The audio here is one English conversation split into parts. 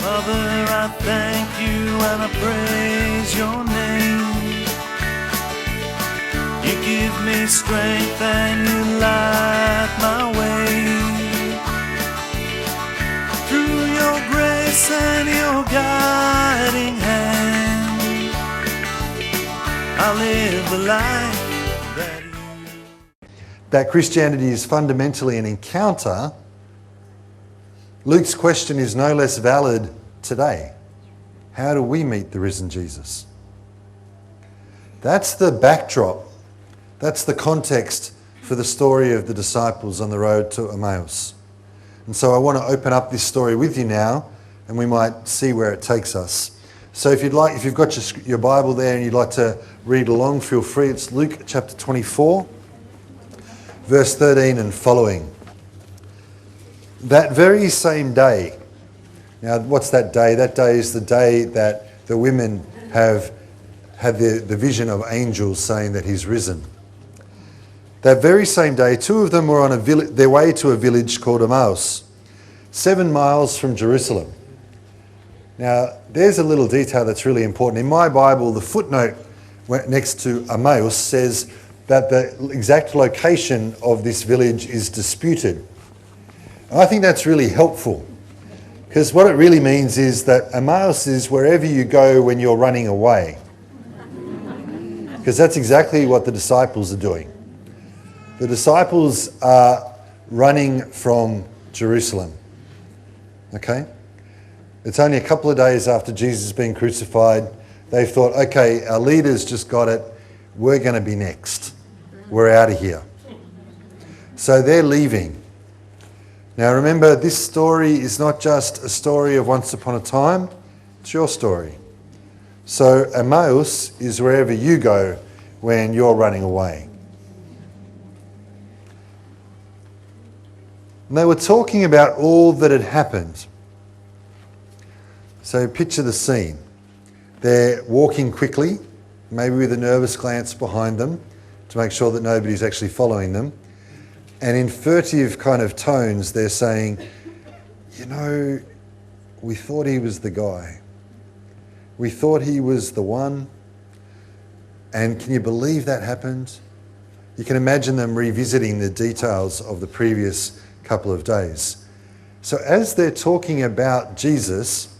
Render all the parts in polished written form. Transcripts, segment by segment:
Mother, I thank you and I praise your name. You give me strength and you light my way. Through your grace and your guiding hand, I live the life that you... That Christianity is fundamentally an encounter, Luke's question is no less valid today. How do we meet the risen Jesus? That's the backdrop. That's the context for the story of the disciples on the road to Emmaus. And so I want to open up this story with you now, and we might see where it takes us. So if you've got your Bible there and you'd like to read along, feel free. It's Luke chapter 24, verse 13 and following. That very same day. Now, what's that day? That day is the day that the women have had the vision of angels saying that he's risen. That very same day, two of them were on their way to a village called Emmaus, 7 miles from Jerusalem. Now, there's a little detail that's really important. In my Bible, the footnote next to Emmaus says that the exact location of this village is disputed. I think that's really helpful, because what it really means is that Emmaus is wherever you go when you're running away. Because that's exactly what the disciples are doing. The disciples are running from Jerusalem. Okay? It's only a couple of days after Jesus has been crucified. They've thought, okay, our leaders just got it. We're going to be next. We're out of here. So they're leaving. Now remember, this story is not just a story of once upon a time, it's your story. So Emmaus is wherever you go when you're running away. And they were talking about all that had happened. So picture the scene. They're walking quickly, maybe with a nervous glance behind them to make sure that nobody's actually following them. And in furtive kind of tones, they're saying, you know, we thought he was the guy. We thought he was the one. And can you believe that happened? You can imagine them revisiting the details of the previous couple of days. So as they're talking about Jesus,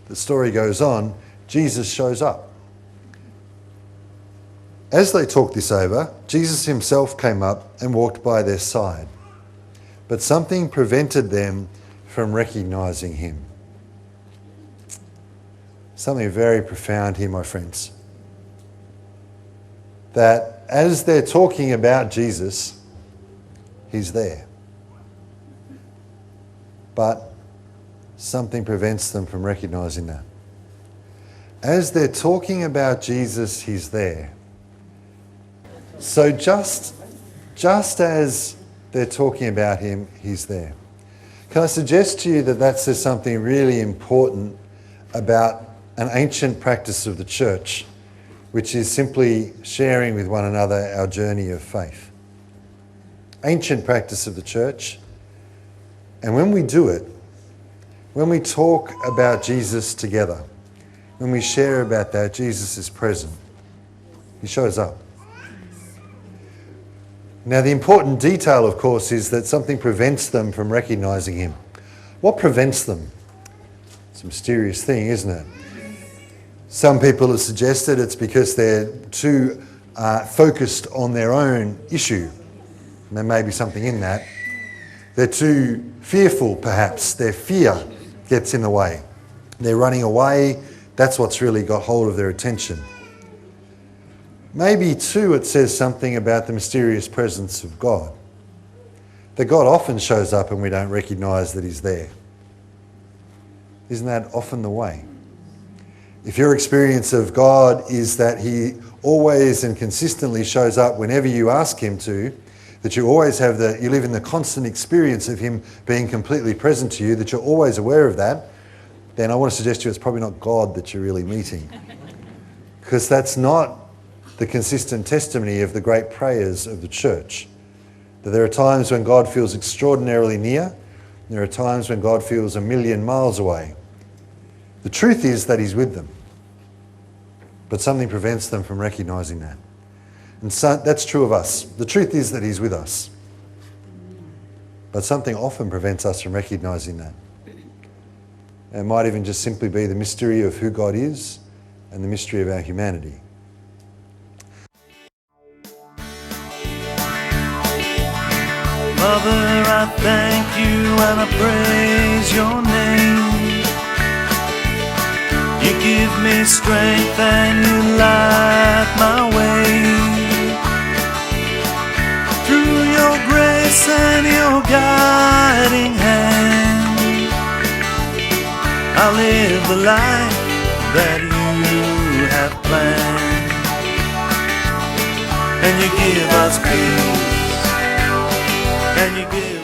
the story goes on, Jesus shows up. As they talked this over, Jesus himself came up and walked by their side. But something prevented them from recognizing him. Something very profound here, my friends. That as they're talking about Jesus, he's there. But something prevents them from recognizing that. As they're talking about Jesus, he's there. So just as they're talking about him, he's there. Can I suggest to you that says something really important about an ancient practice of the church, which is simply sharing with one another our journey of faith. Ancient practice of the church. And when we do it, when we talk about Jesus together, when we share about that, Jesus is present. He shows up. Now, the important detail, of course, is that something prevents them from recognizing him. What prevents them? It's a mysterious thing, isn't it? Some people have suggested it's because they're too focused on their own issue. And there may be something in that. They're too fearful, perhaps. Their fear gets in the way. They're running away. That's what's really got hold of their attention. Maybe too it says something about the mysterious presence of God. That God often shows up and we don't recognise that he's there. Isn't that often the way? If your experience of God is that he always and consistently shows up whenever you ask him to, that you always have you live in the constant experience of him being completely present to you, that you're always aware of that, then I want to suggest to you it's probably not God that you're really meeting. Because that's not the consistent testimony of the great prayers of the church. That there are times when God feels extraordinarily near, and there are times when God feels a million miles away. The truth is that he's with them, but something prevents them from recognizing that. And so that's true of us. The truth is that he's with us, but something often prevents us from recognizing that. It might even just simply be the mystery of who God is and the mystery of our humanity. Mother, I thank you and I praise your name. You give me strength and you light my way. Through your grace and your guiding hand, I live the life that you have planned. And you give us peace, and you give